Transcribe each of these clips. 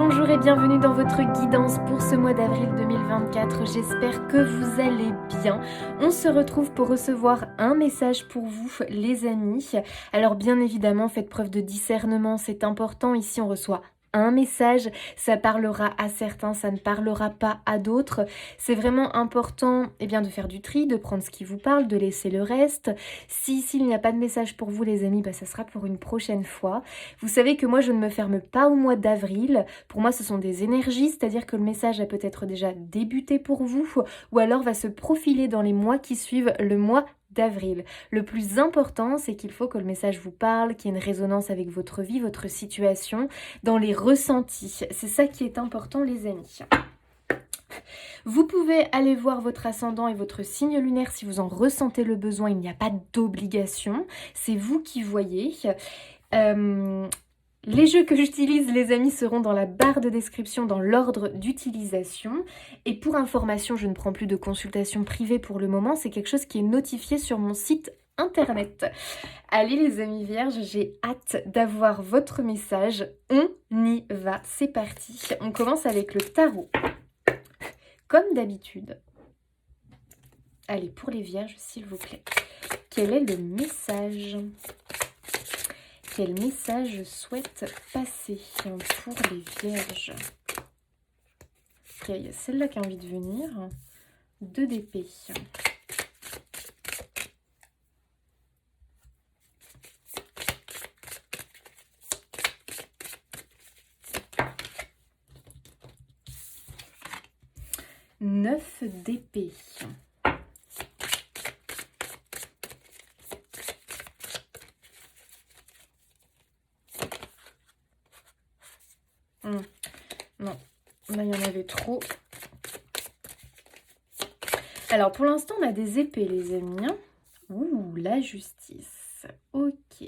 Bonjour et bienvenue dans votre guidance pour ce mois d'avril 2024. J'espère que vous allez bien. On se retrouve pour recevoir un message pour vous, les amis. Alors bien évidemment, faites preuve de discernement, c'est important. Ici, on reçoit un message, ça parlera à certains, ça ne parlera pas à d'autres. C'est vraiment important de faire du tri, de prendre ce qui vous parle, de laisser le reste. S'il n'y a pas de message pour vous, les amis, ça sera pour une prochaine fois. Vous savez que moi, je ne me ferme pas au mois d'avril. Pour moi, ce sont des énergies, c'est-à-dire que le message a peut-être déjà débuté pour vous ou alors va se profiler dans les mois qui suivent le mois d'avril. Le plus important, c'est qu'il faut que le message vous parle, qu'il y ait une résonance avec votre vie, votre situation, dans les ressentis. C'est ça qui est important, les amis. Vous pouvez aller voir votre ascendant et votre signe lunaire si vous en ressentez le besoin. Il n'y a pas d'obligation. C'est vous qui voyez. Les jeux que j'utilise, les amis, seront dans la barre de description dans l'ordre d'utilisation. Et pour information, je ne prends plus de consultation privée pour le moment. C'est quelque chose qui est notifié sur mon site internet. Allez les amis vierges, j'ai hâte d'avoir votre message. On y va, c'est parti. On commence avec le tarot. Comme d'habitude. Allez, pour les vierges, s'il vous plaît. Quel est le message ? Quel message je souhaite passer pour les vierges? Ok, il y a celle-là qui a envie de venir. 2 d'épée. Neuf d'épée. Non, là il y en avait trop. Alors pour l'instant on a des épées les amis. Ouh, la justice. Ok.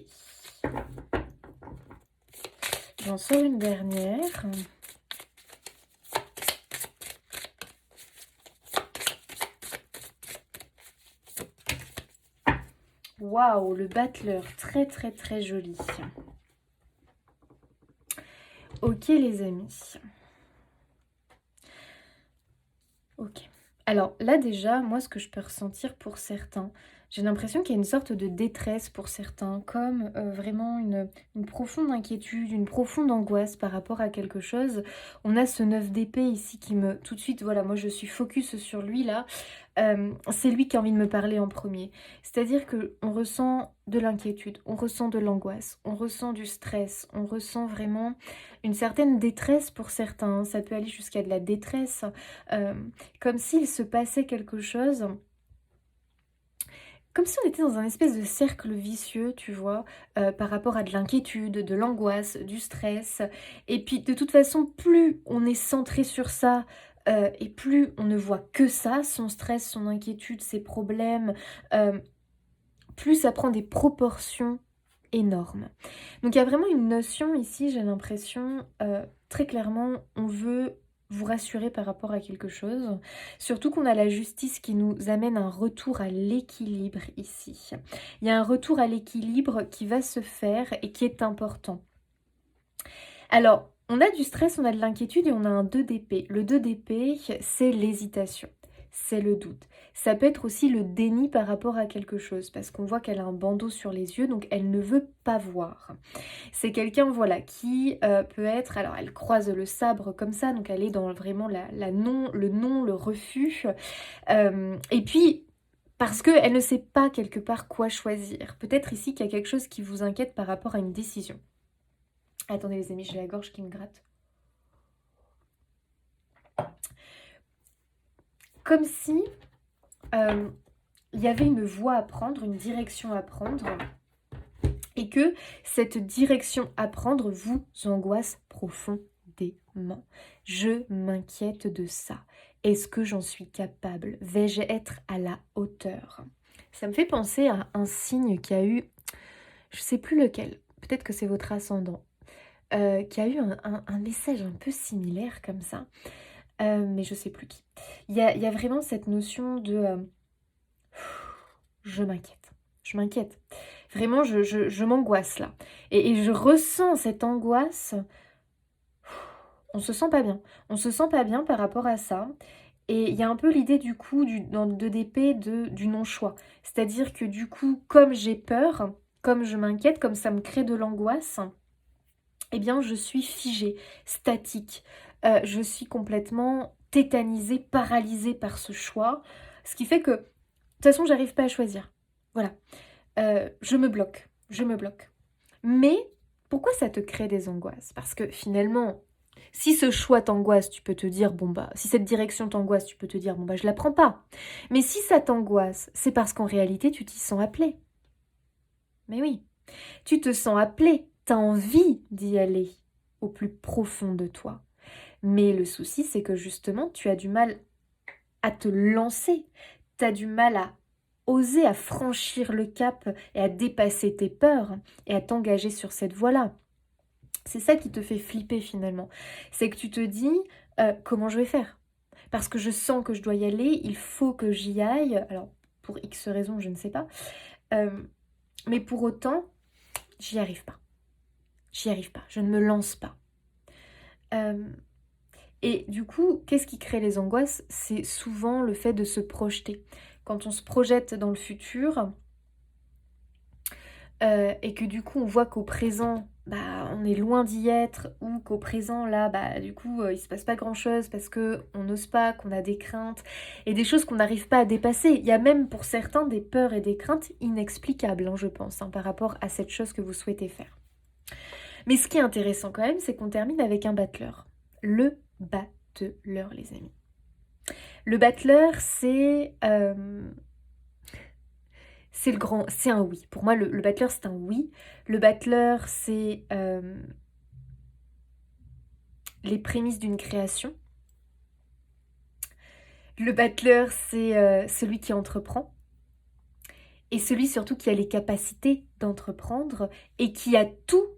J'en sors une dernière. Waouh, le battleur, très très très joli. Ok les amis. Ok. Alors là déjà, moi ce que je peux ressentir pour certains, j'ai l'impression qu'il y a une sorte de détresse pour certains, comme vraiment une profonde inquiétude, une profonde angoisse par rapport à quelque chose. On a ce 9 d'épée ici qui me... Tout de suite, voilà, moi je suis focus sur lui là. C'est lui qui a envie de me parler en premier. C'est-à-dire qu'on ressent de l'inquiétude, on ressent de l'angoisse, on ressent du stress, on ressent vraiment une certaine détresse pour certains. Ça peut aller jusqu'à de la détresse, comme s'il se passait quelque chose... Comme si on était dans un espèce de cercle vicieux, tu vois, par rapport à de l'inquiétude, de l'angoisse, du stress. Et puis, de toute façon, plus on est centré sur ça, et plus on ne voit que ça, son stress, son inquiétude, ses problèmes, plus ça prend des proportions énormes. Donc, il y a vraiment une notion ici, j'ai l'impression, très clairement, on veut vous rassurer par rapport à quelque chose. Surtout qu'on a la justice qui nous amène un retour à l'équilibre ici. Il y a un retour à l'équilibre qui va se faire et qui est important. Alors, on a du stress, on a de l'inquiétude et on a un 2 d'épée. Le 2 d'épée, c'est l'hésitation, c'est le doute. Ça peut être aussi le déni par rapport à quelque chose parce qu'on voit qu'elle a un bandeau sur les yeux, donc elle ne veut pas voir. C'est quelqu'un, voilà, qui peut être... Alors, elle croise le sabre comme ça, donc elle est dans vraiment le non, le refus. Et puis, parce qu'elle ne sait pas quelque part quoi choisir. Peut-être ici qu'il y a quelque chose qui vous inquiète par rapport à une décision. Attendez les amis, j'ai la gorge qui me gratte. Comme si il y avait une voie à prendre, une direction à prendre, et que cette direction à prendre vous angoisse profondément. Je m'inquiète de ça. Est-ce que j'en suis capable? Vais-je être à la hauteur? Ça me fait penser à un signe qui a eu, je ne sais plus lequel, peut-être que c'est votre ascendant, qui a eu un message un peu similaire comme ça, mais je ne sais plus qui. Il y a vraiment cette notion de je m'inquiète. Je m'inquiète. Vraiment, je m'angoisse là. Et je ressens cette angoisse On se sent pas bien. On se sent pas bien par rapport à ça. Et il y a un peu l'idée du coup dans le 2 d'épée du non-choix. C'est-à-dire que du coup, comme j'ai peur, comme je m'inquiète, comme ça me crée de l'angoisse, eh bien je suis figée, statique. Je suis complètement tétanisée, paralysée par ce choix. Ce qui fait que, de toute façon, j'arrive pas à choisir. Voilà. Je me bloque. Je me bloque. Mais pourquoi ça te crée des angoisses? Parce que finalement, si ce choix t'angoisse, tu peux te dire, bon bah, si cette direction t'angoisse, tu peux te dire, bon bah, je la prends pas. Mais si ça t'angoisse, c'est parce qu'en réalité, tu t'y sens appelé. Mais oui, tu te sens appelé, t'as envie d'y aller au plus profond de toi. Mais le souci, c'est que justement, tu as du mal à te lancer, tu as du mal à oser, à franchir le cap et à dépasser tes peurs et à t'engager sur cette voie-là. C'est ça qui te fait flipper finalement. C'est que tu te dis, comment je vais faire? Parce que je sens que je dois y aller, il faut que j'y aille. Alors, pour X raisons, je ne sais pas. Mais pour autant, j'y arrive pas. J'y arrive pas. Je ne me lance pas. Et du coup, qu'est-ce qui crée les angoisses? C'est souvent le fait de se projeter. Quand on se projette dans le futur, et que du coup on voit qu'au présent, bah, on est loin d'y être, ou qu'au présent là, bah, du coup il se passe pas grand chose parce que on n'ose pas, qu'on a des craintes et des choses qu'on n'arrive pas à dépasser. Il y a même pour certains des peurs et des craintes inexplicables, hein, je pense, hein, par rapport à cette chose que vous souhaitez faire. Mais ce qui est intéressant quand même, c'est qu'on termine avec un battleur. Le battleur, les amis. Le battleur, c'est un oui. Pour moi, le battleur, c'est un oui. Le battleur, c'est les prémices d'une création. Le battleur, c'est celui qui entreprend. Et celui surtout qui a les capacités d'entreprendre et qui a tout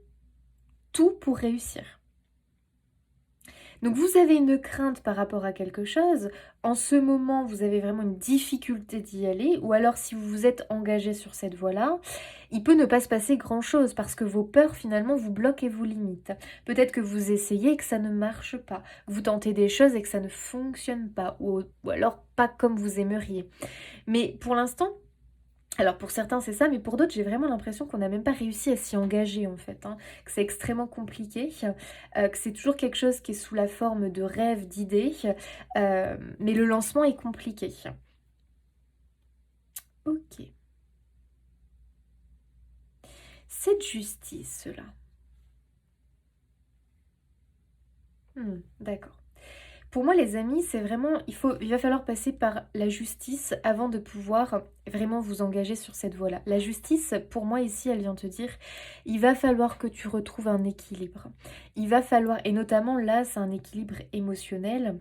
pour réussir. Donc vous avez une crainte par rapport à quelque chose, en ce moment vous avez vraiment une difficulté d'y aller, ou alors si vous vous êtes engagé sur cette voie-là, il peut ne pas se passer grand-chose parce que vos peurs finalement vous bloquent et vous limitent. Peut-être que vous essayez et que ça ne marche pas, vous tentez des choses et que ça ne fonctionne pas, ou alors pas comme vous aimeriez. Mais pour l'instant, alors pour certains c'est ça, mais pour d'autres j'ai vraiment l'impression qu'on n'a même pas réussi à s'y engager en fait, hein, que c'est extrêmement compliqué, que c'est toujours quelque chose qui est sous la forme de rêves, d'idées, mais le lancement est compliqué. Ok. Cette justice-là. D'accord. Pour moi, les amis, c'est vraiment, il va falloir passer par la justice avant de pouvoir vraiment vous engager sur cette voie-là. La justice, pour moi, ici, elle vient te dire, il va falloir que tu retrouves un équilibre. Il va falloir, et notamment là, c'est un équilibre émotionnel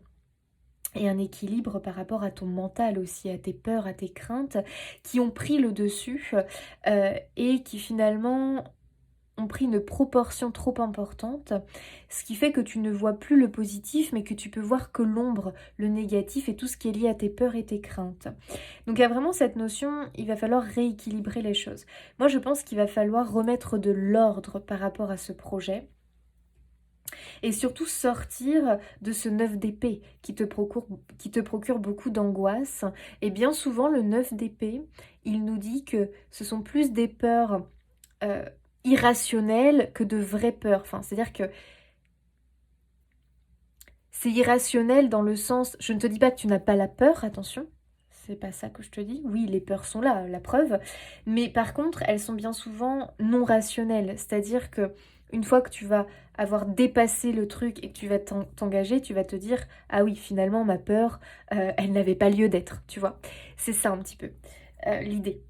et un équilibre par rapport à ton mental aussi, à tes peurs, à tes craintes, qui ont pris le dessus et qui finalement ont pris une proportion trop importante, ce qui fait que tu ne vois plus le positif, mais que tu peux voir que l'ombre, le négatif et tout ce qui est lié à tes peurs et tes craintes. Donc il y a vraiment cette notion, il va falloir rééquilibrer les choses. Moi je pense qu'il va falloir remettre de l'ordre par rapport à ce projet. Et surtout sortir de ce 9 d'épée qui te procure beaucoup d'angoisse. Et bien souvent le 9 d'épée, il nous dit que ce sont plus des peurs irrationnelles que de vraies peurs. Enfin, c'est-à-dire que c'est irrationnel dans le sens, je ne te dis pas que tu n'as pas la peur, attention, c'est pas ça que je te dis. Oui, les peurs sont là, la preuve. Mais par contre, elles sont bien souvent non rationnelles. C'est-à-dire que une fois que tu vas avoir dépassé le truc et que tu vas t'engager, tu vas te dire, ah oui, finalement, ma peur, elle n'avait pas lieu d'être, tu vois. C'est ça un petit peu l'idée.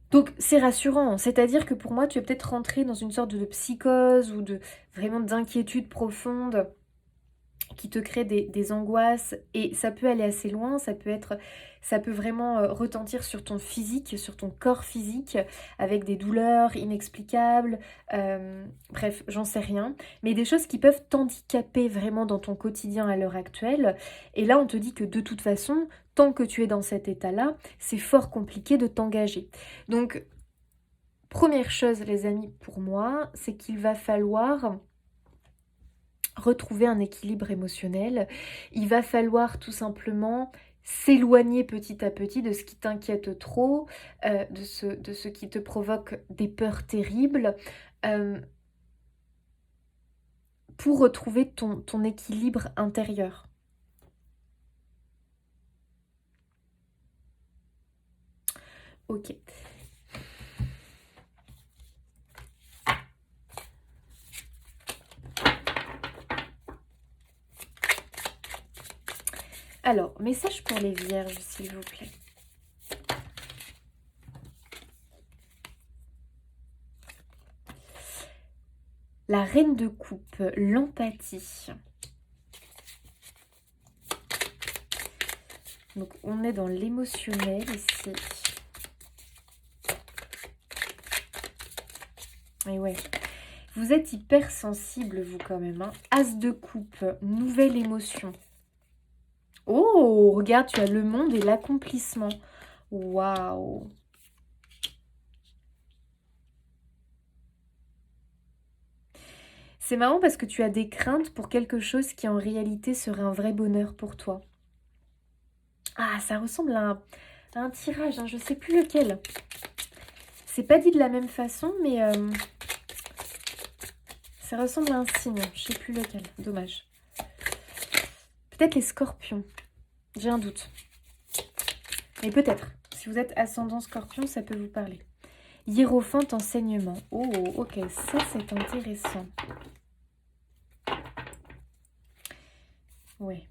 Donc c'est rassurant, c'est-à-dire que pour moi, tu es peut-être rentré dans une sorte de psychose ou de vraiment d'inquiétude profonde qui te crée des angoisses et ça peut aller assez loin, ça peut vraiment retentir sur ton physique, sur ton corps physique avec des douleurs inexplicables, bref, j'en sais rien, mais des choses qui peuvent t'handicaper vraiment dans ton quotidien à l'heure actuelle. Et là, on te dit que de toute façon, tant que tu es dans cet état-là, c'est fort compliqué de t'engager. Donc, première chose, les amis, pour moi, c'est qu'il va falloir retrouver un équilibre émotionnel. Il va falloir tout simplement s'éloigner petit à petit de ce qui t'inquiète trop, de ce qui te provoque des peurs terribles, hem, pour retrouver ton équilibre intérieur. OK. Alors, message pour les vierges, s'il vous plaît. La reine de coupe, l'empathie. Donc, on est dans l'émotionnel ici. Et ouais, vous êtes hyper sensible, vous, quand même, hein. As de coupe, nouvelle émotion. Oh, regarde, tu as le monde et l'accomplissement. Waouh! C'est marrant parce que tu as des craintes pour quelque chose qui en réalité serait un vrai bonheur pour toi. Ah, ça ressemble à un tirage, hein, je sais plus lequel. C'est pas dit de la même façon, mais ça ressemble à un signe. Je sais plus lequel. Dommage. Peut-être les scorpions. J'ai un doute. Mais peut-être. Si vous êtes ascendant scorpion, ça peut vous parler. Hiérophante enseignement. Oh, ok. Ça, c'est intéressant. Ouais.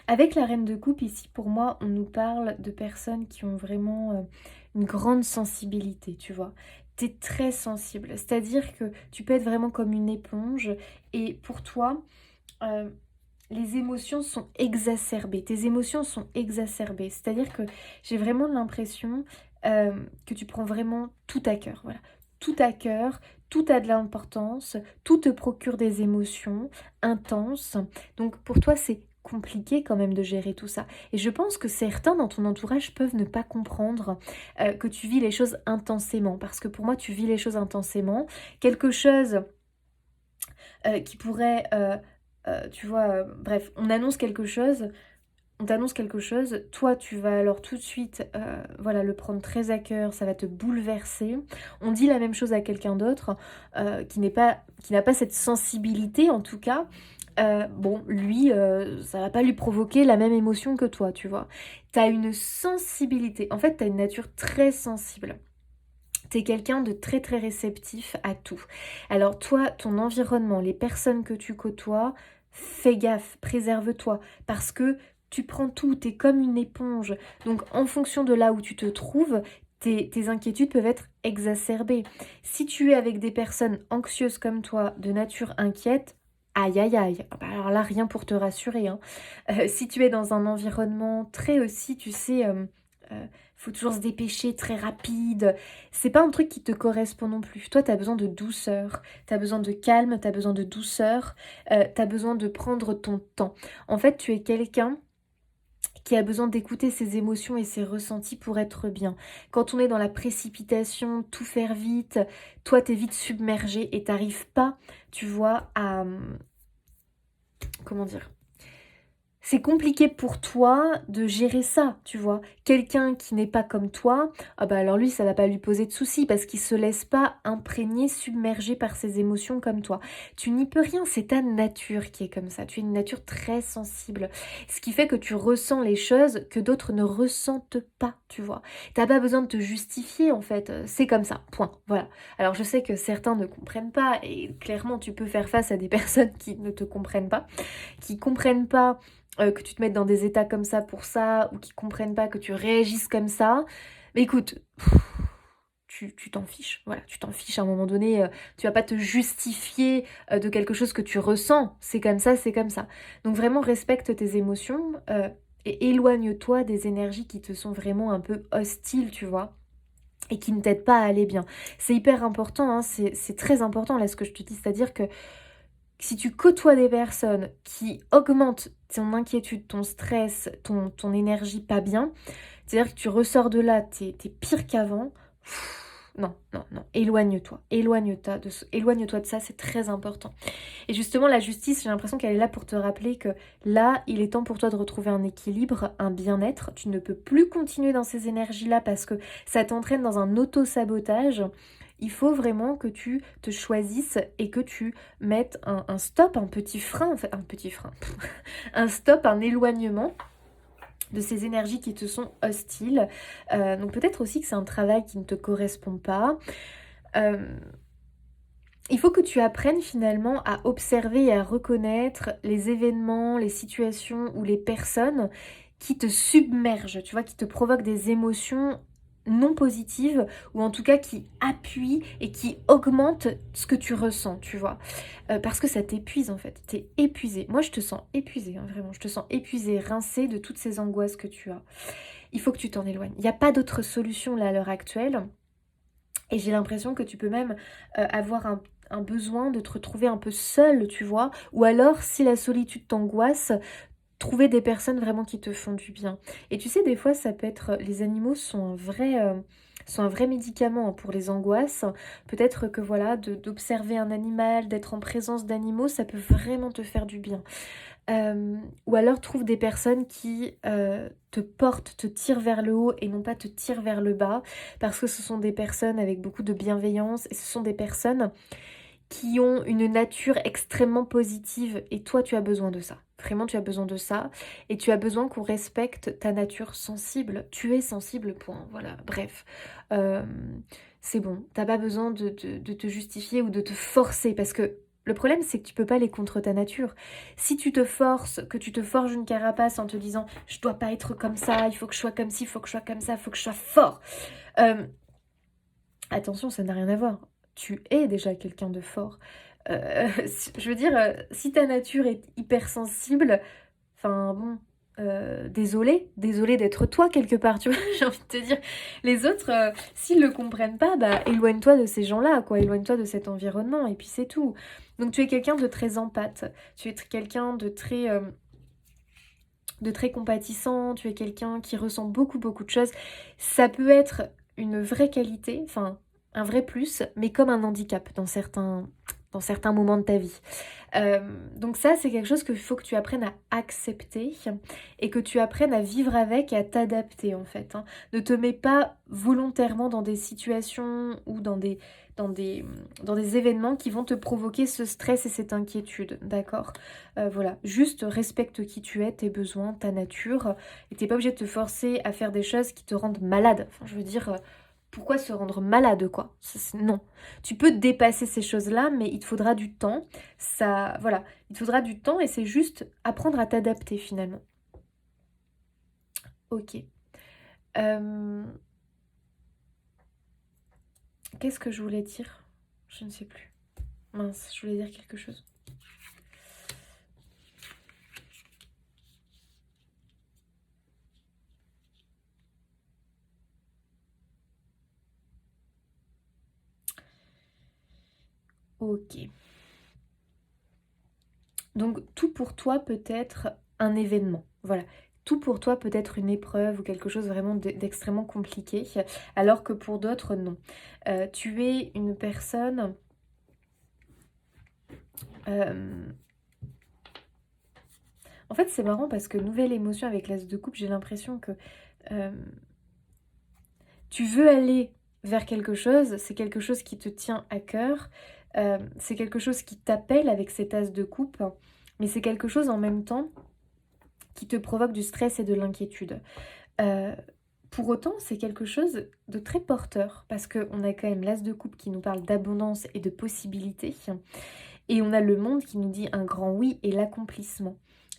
Avec la reine de coupe, ici, pour moi, on nous parle de personnes qui ont vraiment une grande sensibilité, tu vois. Tu es très sensible, c'est-à-dire que tu peux être vraiment comme une éponge et pour toi, euh, les émotions sont exacerbées. Tes émotions sont exacerbées, c'est-à-dire que j'ai vraiment l'impression que tu prends vraiment tout à cœur, voilà. Tout à cœur, tout a de l'importance, tout te procure des émotions intenses. Donc pour toi, c'est compliqué quand même de gérer tout ça. Et je pense que certains dans ton entourage peuvent ne pas comprendre que tu vis les choses intensément. Parce que pour moi, tu vis les choses intensément. Quelque chose qui pourrait, tu vois, bref, on t'annonce quelque chose, toi tu vas alors tout de suite voilà, le prendre très à cœur, ça va te bouleverser. On dit la même chose à quelqu'un d'autre qui n'a pas cette sensibilité en tout cas. Bon, lui, ça va pas lui provoquer la même émotion que toi, tu vois. T'as une sensibilité, en fait, t'as une nature très sensible. T'es quelqu'un de très très réceptif à tout. Alors toi, ton environnement, les personnes que tu côtoies, fais gaffe, préserve-toi, parce que tu prends tout, t'es comme une éponge. Donc en fonction de là où tu te trouves, tes inquiétudes peuvent être exacerbées. Si tu es avec des personnes anxieuses comme toi, de nature inquiète, aïe aïe aïe, ah bah alors là, rien pour te rassurer, hein. Si tu es dans un environnement très aussi, tu sais, faut toujours se dépêcher, très rapide, c'est pas un truc qui te correspond non plus. Toi, tu as besoin de douceur, tu as besoin de calme, tu as besoin de douceur, tu as besoin de prendre ton temps. En fait, tu es quelqu'un qui a besoin d'écouter ses émotions et ses ressentis pour être bien. Quand on est dans la précipitation, tout faire vite, toi, tu es vite submergé et t'arrives pas, tu vois, à... Comment dire? C'est compliqué pour toi de gérer ça, tu vois. Quelqu'un qui n'est pas comme toi, ah bah alors lui, ça va pas lui poser de soucis parce qu'il se laisse pas imprégner, submerger par ses émotions comme toi. Tu n'y peux rien, c'est ta nature qui est comme ça. Tu es une nature très sensible. Ce qui fait que tu ressens les choses que d'autres ne ressentent pas, tu vois. T'as pas besoin de te justifier en fait, c'est comme ça, point. Voilà. Alors je sais que certains ne comprennent pas et clairement tu peux faire face à des personnes qui ne te comprennent pas, qui comprennent pas que tu te mettes dans des états comme ça pour ça, ou qui comprennent pas que tu réagisses comme ça, mais écoute, tu t'en fiches. Voilà, tu t'en fiches à un moment donné, tu vas pas te justifier de quelque chose que tu ressens. C'est comme ça, c'est comme ça. Donc vraiment respecte tes émotions et éloigne-toi des énergies qui te sont vraiment un peu hostiles, tu vois. Et qui ne t'aident pas à aller bien. C'est hyper important, hein, c'est très important là ce que je te dis, c'est-à-dire que si tu côtoies des personnes qui augmentent ton inquiétude, ton stress, ton énergie pas bien, c'est-à-dire que tu ressors de là, t'es pire qu'avant, non, non, non, éloigne-toi, éloigne-toi de ça, c'est très important. Et justement, la justice, j'ai l'impression qu'elle est là pour te rappeler que là, il est temps pour toi de retrouver un équilibre, un bien-être. Tu ne peux plus continuer dans ces énergies-là parce que ça t'entraîne dans un auto-sabotage. Il faut vraiment que tu te choisisses et que tu mettes un stop, un petit frein, en fait, un petit frein, un stop, un éloignement de ces énergies qui te sont hostiles. Donc peut-être aussi que c'est un travail qui ne te correspond pas. Euh, il faut que tu apprennes finalement à observer et à reconnaître les événements, les situations ou les personnes qui te submergent, tu vois, qui te provoquent des émotions non positives ou en tout cas qui appuient et qui augmentent ce que tu ressens, tu vois. Parce que ça t'épuise en fait, t'es épuisé. Moi je te sens épuisé, hein, vraiment, je te sens épuisé, rincé de toutes ces angoisses que tu as. Il faut que tu t'en éloignes. Il n'y a pas d'autre solution là à l'heure actuelle. Et j'ai l'impression que tu peux même avoir un besoin de te retrouver un peu seule, tu vois. Ou alors, si la solitude t'angoisse, trouver des personnes vraiment qui te font du bien. Et tu sais, des fois, ça peut être... Les animaux sont un vrai médicament, hein, pour les angoisses. Peut-être que voilà, d'observer un animal, d'être en présence d'animaux, ça peut vraiment te faire du bien. Ou alors trouve des personnes qui te portent, te tirent vers le haut et non pas te tirent vers le bas, parce que ce sont des personnes avec beaucoup de bienveillance et ce sont des personnes qui ont une nature extrêmement positive et toi tu as besoin de ça. Vraiment tu as besoin de ça et tu as besoin qu'on respecte ta nature sensible. Tu es sensible, point. Voilà, bref. Euh, c'est bon, t'as pas besoin de te justifier ou de te forcer parce que le problème c'est que tu peux pas aller contre ta nature. Si tu te forces, que tu te forges une carapace en te disant je dois pas être comme ça, il faut que je sois comme ci, il faut que je sois comme ça, il faut que je sois fort. Euh, Attention, ça n'a rien à voir. Tu es déjà quelqu'un de fort. Je veux dire, si ta nature est hypersensible, enfin bon, désolé d'être toi quelque part, tu vois, j'ai envie de te dire. Les autres, s'ils le comprennent pas, bah éloigne-toi de ces gens-là, quoi, éloigne-toi de cet environnement, et puis c'est tout. Donc tu es quelqu'un de très empathe, tu es quelqu'un de très compatissant, tu es quelqu'un qui ressent beaucoup beaucoup de choses. Ça peut être une vraie qualité, enfin un vrai plus, mais comme un handicap dans certains moments de ta vie. Donc ça, c'est quelque chose qu'il faut que tu apprennes à accepter et que tu apprennes à vivre avec et à t'adapter en fait, hein. Ne te mets pas volontairement dans des situations ou dans des, dans des événements qui vont te provoquer ce stress et cette inquiétude, d'accord. Voilà, juste respecte qui tu es, tes besoins, ta nature, et t'es pas obligé de te forcer à faire des choses qui te rendent malade. Enfin, je veux dire, pourquoi se rendre malade, quoi? Non. Tu peux dépasser ces choses-là, mais il te faudra du temps. Ça, voilà, il te faudra du temps et c'est juste apprendre à t'adapter finalement. Ok. Euh, Qu'est-ce que je voulais dire? Je ne sais plus. Mince, je voulais dire quelque chose. Ok. Donc tout pour toi peut être un événement. Voilà. Tout pour toi peut être une épreuve ou quelque chose vraiment d'extrêmement compliqué, alors que pour d'autres, non. Tu es une personne... euh, En fait, c'est marrant parce que nouvelle émotion avec l'as de coupe, j'ai l'impression que euh, tu veux aller vers quelque chose, c'est quelque chose qui te tient à cœur, c'est quelque chose qui t'appelle avec cet as de coupe, mais c'est quelque chose en même temps qui te provoque du stress et de l'inquiétude. Euh, pour autant, c'est quelque chose de très porteur parce qu'on a quand même l'as de coupe qui nous parle d'abondance et de possibilités. Et on a le monde qui nous dit un grand oui et l'accomplissement.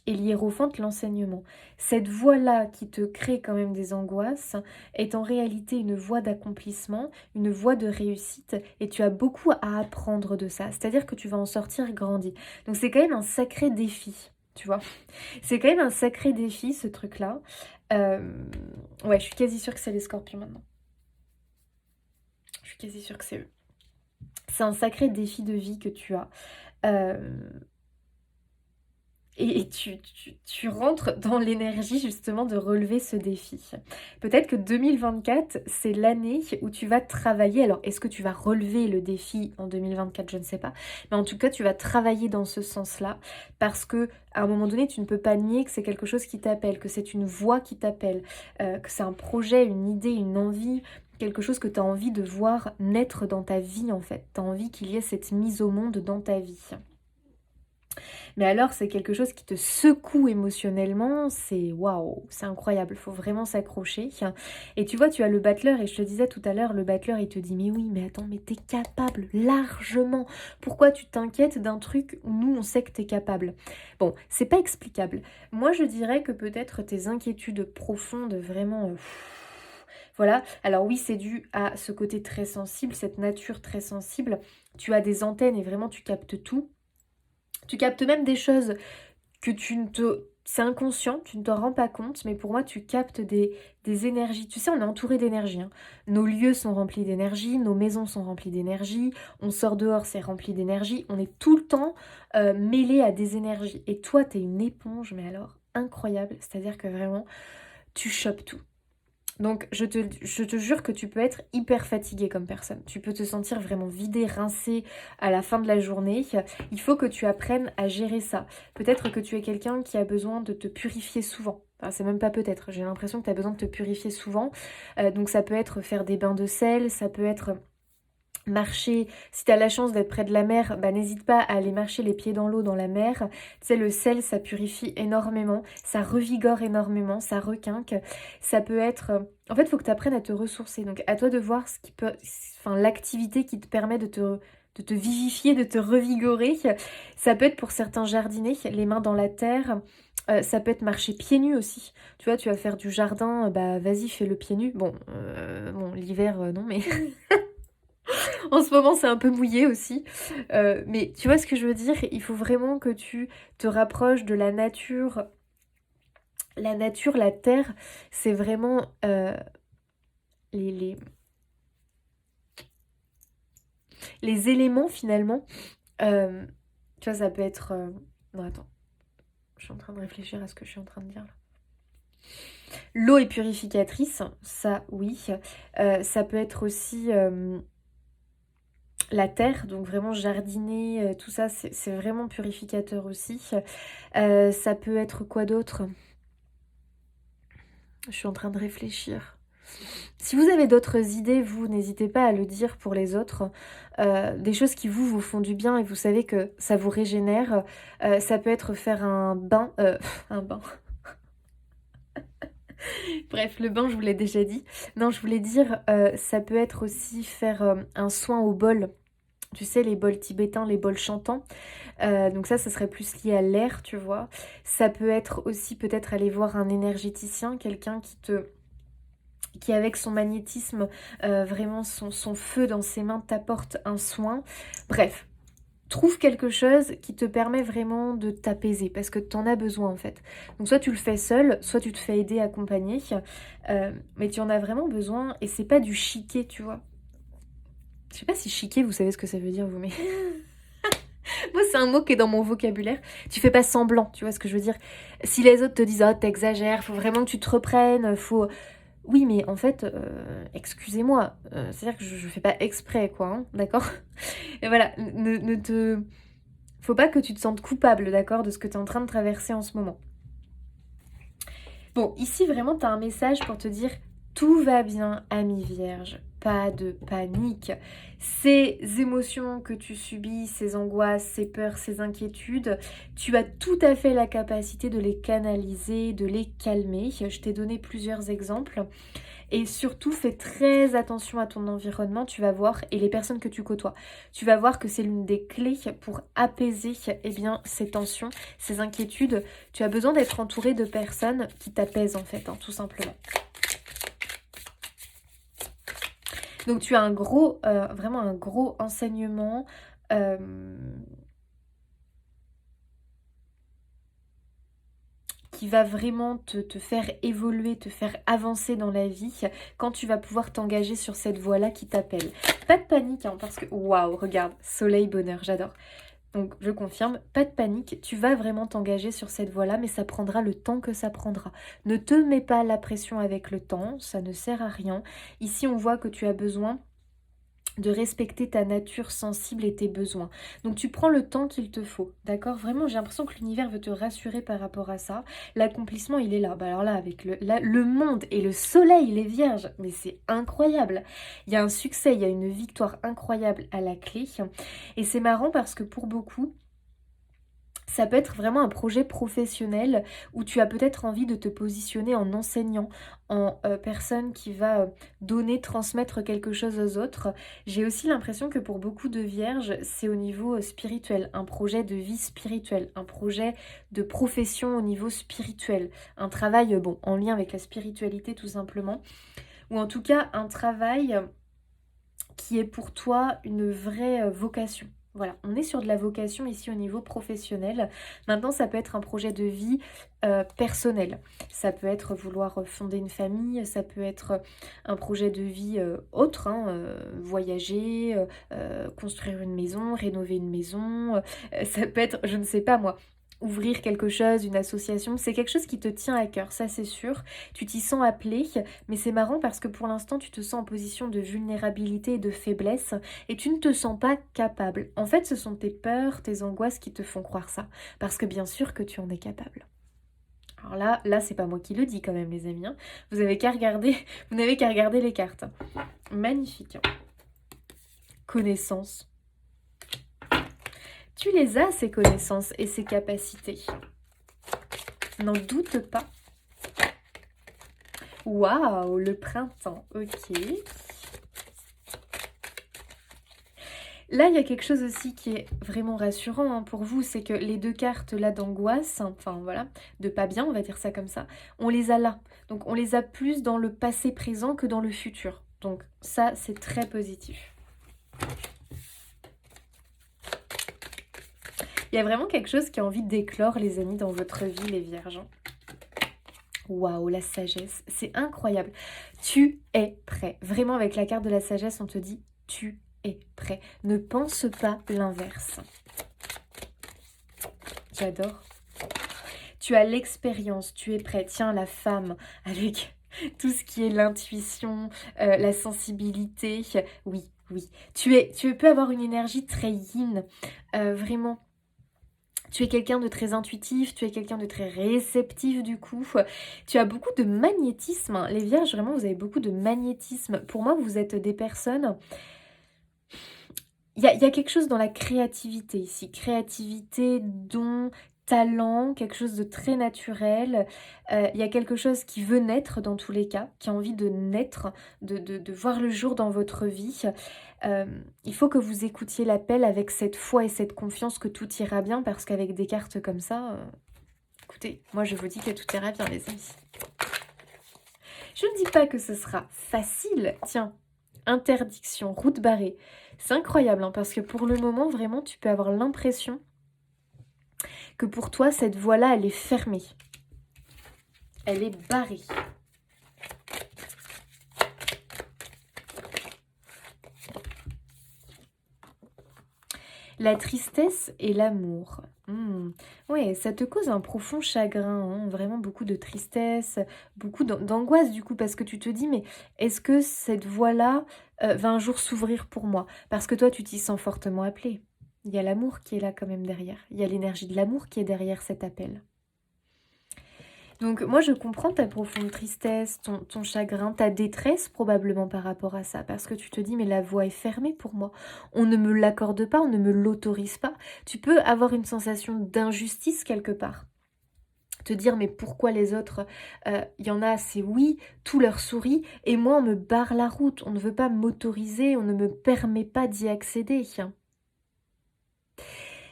Et l'hiérophante, l'enseignement. Cette voie-là qui te crée quand même des angoisses est en réalité une voie d'accomplissement, une voie de réussite. Et tu as beaucoup à apprendre de ça. C'est-à-dire que tu vas en sortir grandi. Donc c'est quand même un sacré défi, tu vois. C'est quand même un sacré défi, ce truc-là. Euh, Ouais, je suis quasi sûre que c'est les scorpions maintenant. Je suis quasi sûre que c'est eux. C'est un sacré défi de vie que tu as. Euh, et tu rentres dans l'énergie justement de relever ce défi. Peut-être que 2024, c'est l'année où tu vas travailler. Alors, est-ce que tu vas relever le défi en 2024? Je ne sais pas. Mais en tout cas, tu vas travailler dans ce sens-là parce que à un moment donné, tu ne peux pas nier que c'est quelque chose qui t'appelle, que c'est une voix qui t'appelle, que c'est un projet, une idée, une envie, quelque chose que tu as envie de voir naître dans ta vie en fait. Tu as envie qu'il y ait cette mise au monde dans ta vie. Mais alors, c'est quelque chose qui te secoue émotionnellement, c'est waouh, c'est incroyable, il faut vraiment s'accrocher. Et tu vois, tu as le battleur, et je te disais tout à l'heure, le battleur, il te dit, mais oui, mais attends, mais t'es capable, largement. Pourquoi tu t'inquiètes d'un truc où nous, on sait que t'es capable? Bon, c'est pas explicable. Moi, je dirais que peut-être tes inquiétudes profondes, vraiment... voilà, alors oui, c'est dû à ce côté très sensible, cette nature très sensible. Tu as des antennes et vraiment tu captes tout. Tu captes même des choses que tu ne te... C'est inconscient, tu ne t'en rends pas compte, mais pour moi, tu captes des énergies. Tu sais, on est entouré d'énergie, hein. Nos lieux sont remplis d'énergie, nos maisons sont remplies d'énergie, on sort dehors, c'est rempli d'énergie. On est tout le temps mêlé à des énergies. Et toi, t'es une éponge, mais alors incroyable. C'est-à-dire que vraiment, tu chopes tout. Donc, je te jure que tu peux être hyper fatigué comme personne. Tu peux te sentir vraiment vidé, rincé à la fin de la journée. Il faut que tu apprennes à gérer ça. Peut-être que tu es quelqu'un qui a besoin de te purifier souvent. Enfin, c'est même pas peut-être. J'ai l'impression que tu as besoin de te purifier souvent. Donc, ça peut être faire des bains de sel, ça peut être... marcher, si tu as la chance d'être près de la mer, bah, n'hésite pas à aller marcher les pieds dans l'eau, dans la mer. Tu sais, le sel, ça purifie énormément, ça revigore énormément, ça requinque. Ça peut être... En fait, il faut que tu apprennes à te ressourcer. Donc, à toi de voir ce qui peut... enfin, l'activité qui te permet de te vivifier, de te revigorer. Ça peut être pour certains jardiner, les mains dans la terre. Ça peut être marcher pieds nus aussi. Tu vois, tu vas faire du jardin, bah vas-y, fais-le pieds nus. Bon, bon l'hiver, non, mais... En ce moment, c'est un peu mouillé aussi. Mais tu vois ce que je veux dire? Il faut vraiment que tu te rapproches de la nature. La nature, la terre, c'est vraiment les, les, les éléments finalement. Tu vois, ça peut être... Non, attends. Je suis en train de réfléchir à ce que je suis en train de dire là. L'eau est purificatrice, ça oui. Ça peut être aussi... la terre, donc vraiment jardiner, tout ça, c'est vraiment purificateur aussi. Ça peut être quoi d'autre? Je suis en train de réfléchir. Si vous avez d'autres idées, vous, n'hésitez pas à le dire pour les autres. Des choses qui vous font du bien et vous savez que ça vous régénère. Ça peut être faire un bain... un bain... Bref, le bain, je vous l'ai déjà dit. Non, je voulais dire, ça peut être aussi faire un soin au bol. Tu sais, les bols tibétains, les bols chantants. Donc ça serait plus lié à l'air, tu vois. Ça peut être aussi peut-être aller voir un énergéticien, quelqu'un qui avec son magnétisme, vraiment son feu dans ses mains, t'apporte un soin. Bref, trouve quelque chose qui te permet vraiment de t'apaiser, parce que tu en as besoin en fait. Donc soit tu le fais seul, soit tu te fais aider, accompagner, mais tu en as vraiment besoin, et c'est pas du chiquet, tu vois. Je sais pas si chiquer, vous savez ce que ça veut dire, vous, mais... Moi, c'est un mot qui est dans mon vocabulaire. Tu fais pas semblant, tu vois ce que je veux dire? Si les autres te disent « Oh, t'exagères, faut vraiment que tu te reprennes, faut... » Oui, mais en fait, excusez-moi, c'est-à-dire que je fais pas exprès, quoi, hein, d'accord? Et voilà, ne te... Faut pas que tu te sentes coupable, d'accord, de ce que tu es en train de traverser en ce moment. Bon, ici, vraiment, tu as un message pour te dire « Tout va bien, ami vierge ». Pas de panique. Ces émotions que tu subis, ces angoisses, ces peurs, ces inquiétudes, tu as tout à fait la capacité de les canaliser, de les calmer. Je t'ai donné plusieurs exemples. Et surtout, fais très attention à ton environnement, tu vas voir, et les personnes que tu côtoies. Tu vas voir que c'est l'une des clés pour apaiser eh bien, ces tensions, ces inquiétudes. Tu as besoin d'être entouré de personnes qui t'apaisent en fait, hein, tout simplement. Donc tu as un gros, vraiment un gros enseignement qui va vraiment te faire évoluer, te faire avancer dans la vie quand tu vas pouvoir t'engager sur cette voie-là qui t'appelle. Pas de panique, hein, parce que, waouh, regarde, soleil, bonheur, j'adore. Donc je confirme, pas de panique, tu vas vraiment t'engager sur cette voie-là, mais ça prendra le temps que ça prendra. Ne te mets pas la pression avec le temps, ça ne sert à rien. Ici, on voit que tu as besoin de respecter ta nature sensible et tes besoins. Donc tu prends le temps qu'il te faut, d'accord? Vraiment, j'ai l'impression que l'univers veut te rassurer par rapport à ça. L'accomplissement, il est là. Bah alors là, avec le monde et le soleil, les vierges, mais c'est incroyable. Il y a un succès, il y a une victoire incroyable à la clé. Et c'est marrant parce que pour beaucoup, ça peut être vraiment un projet professionnel où tu as peut-être envie de te positionner en enseignant, en personne qui va donner, transmettre quelque chose aux autres. J'ai aussi l'impression que pour beaucoup de vierges, c'est au niveau spirituel, un projet de vie spirituelle, un projet de profession au niveau spirituel, un travail bon, en lien avec la spiritualité tout simplement, ou en tout cas un travail qui est pour toi une vraie vocation. Voilà, on est sur de la vocation ici au niveau professionnel. Maintenant, ça peut être un projet de vie personnel. Ça peut être vouloir fonder une famille, ça peut être un projet de vie autre, hein, voyager, construire une maison, rénover une maison. Ça peut être, je ne sais pas moi, ouvrir quelque chose, une association. C'est quelque chose qui te tient à cœur, ça c'est sûr. Tu t'y sens appelé. Mais c'est marrant parce que pour l'instant, tu te sens en position de vulnérabilité et de faiblesse et tu ne te sens pas capable. En fait, ce sont tes peurs, tes angoisses qui te font croire ça. Parce que bien sûr que tu en es capable. Alors là, c'est pas moi qui le dis quand même, les amis, hein. Vous n'avez qu'à regarder les cartes. Magnifique. Connaissances. Tu les as, ces connaissances et ces capacités. N'en doute pas. Waouh, le printemps, ok. Là, il y a quelque chose aussi qui est vraiment rassurant hein, pour vous, c'est que les deux cartes là d'angoisse, enfin voilà, de pas bien, on va dire ça comme ça, on les a là. Donc on les a plus dans le passé présent que dans le futur. Donc ça, c'est très positif. Il y a vraiment quelque chose qui a envie d'éclore, les amis, dans votre vie, les vierges. Waouh, la sagesse, c'est incroyable. Tu es prêt. Vraiment, avec la carte de la sagesse, on te dit tu es prêt. Ne pense pas l'inverse. J'adore. Tu as l'expérience, tu es prêt. Tiens, la femme, avec tout ce qui est l'intuition, la sensibilité. Oui, oui. Tu peux avoir une énergie très yin, vraiment. Tu es quelqu'un de très intuitif, tu es quelqu'un de très réceptif du coup. Tu as beaucoup de magnétisme. Les vierges, vraiment, vous avez beaucoup de magnétisme. Pour moi, vous êtes des personnes... Il y a quelque chose dans la créativité ici. Créativité, don, talent, quelque chose de très naturel. Il y a quelque chose qui veut naître dans tous les cas, qui a envie de naître, de voir le jour dans votre vie. Il faut que vous écoutiez l'appel avec cette foi et cette confiance que tout ira bien, parce qu'avec des cartes comme ça, écoutez, moi je vous dis que tout ira bien les amis. Je ne dis pas que ce sera facile, tiens, interdiction, route barrée. C'est incroyable hein, parce que pour le moment, vraiment, tu peux avoir l'impression que pour toi, cette voie-là, elle est fermée. Elle est barrée. La tristesse et l'amour. Ouais, ça te cause un profond chagrin, hein, vraiment beaucoup de tristesse, beaucoup d'angoisse du coup, parce que tu te dis, mais est-ce que cette voie-là va un jour s'ouvrir pour moi? Parce que toi, tu t'y sens fortement appelé. Il y a l'amour qui est là quand même derrière. Il y a l'énergie de l'amour qui est derrière cet appel. Donc moi je comprends ta profonde tristesse, ton chagrin, ta détresse probablement par rapport à ça. Parce que tu te dis mais la voie est fermée pour moi. On ne me l'accorde pas, on ne me l'autorise pas. Tu peux avoir une sensation d'injustice quelque part. Te dire mais pourquoi les autres, y en a c'est oui, tout leur sourit. Et moi on me barre la route, on ne veut pas m'autoriser, on ne me permet pas d'y accéder.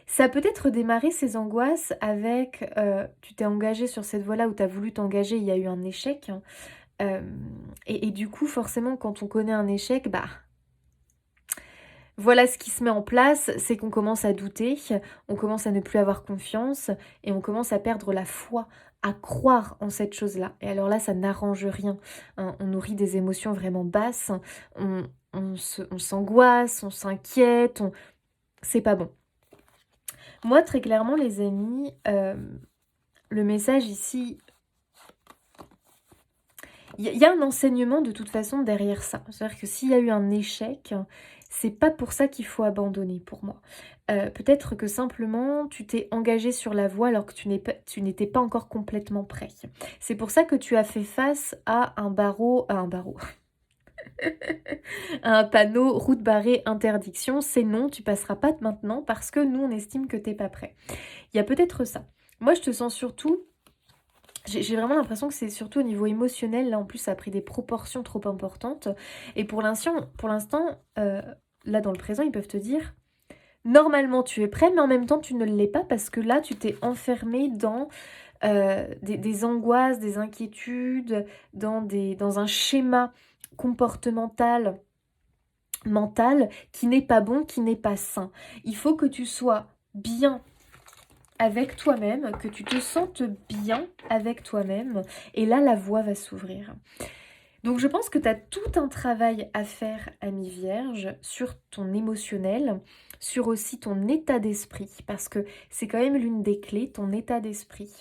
Ça peut être démarrer ces angoisses avec, tu t'es engagé sur cette voie-là où tu as voulu t'engager, il y a eu un échec. Et du coup, forcément, quand on connaît un échec, bah, voilà ce qui se met en place, c'est qu'on commence à douter, on commence à ne plus avoir confiance et on commence à perdre la foi, à croire en cette chose-là. Et alors là, ça n'arrange rien, hein. On nourrit des émotions vraiment basses, on s'angoisse, on s'inquiète, c'est pas bon. Moi, très clairement, les amis, le message ici, il y a un enseignement de toute façon derrière ça. C'est-à-dire que s'il y a eu un échec, c'est pas pour ça qu'il faut abandonner pour moi. Peut-être que simplement tu t'es engagé sur la voie alors que tu n'étais pas encore complètement prêt. C'est pour ça que tu as fait face à un barreau, à un panneau route barrée interdiction. C'est non, tu passeras pas maintenant parce que nous on estime que t'es pas prêt. Il y a peut-être ça. Moi je te sens surtout. J'ai vraiment l'impression que c'est surtout au niveau émotionnel, là en plus ça a pris des proportions trop importantes. Et pour l'instant, là dans le présent, ils peuvent te dire, normalement tu es prêt, mais en même temps tu ne l'es pas parce que là tu t'es enfermé dans des angoisses, des inquiétudes, dans un schéma comportemental, mental, qui n'est pas bon, qui n'est pas sain. Il faut que tu sois bien avec toi-même, que tu te sentes bien avec toi-même, et là la voie va s'ouvrir. Donc je pense que tu as tout un travail à faire, ami Vierge, sur ton émotionnel, sur aussi ton état d'esprit, parce que c'est quand même l'une des clés, ton état d'esprit.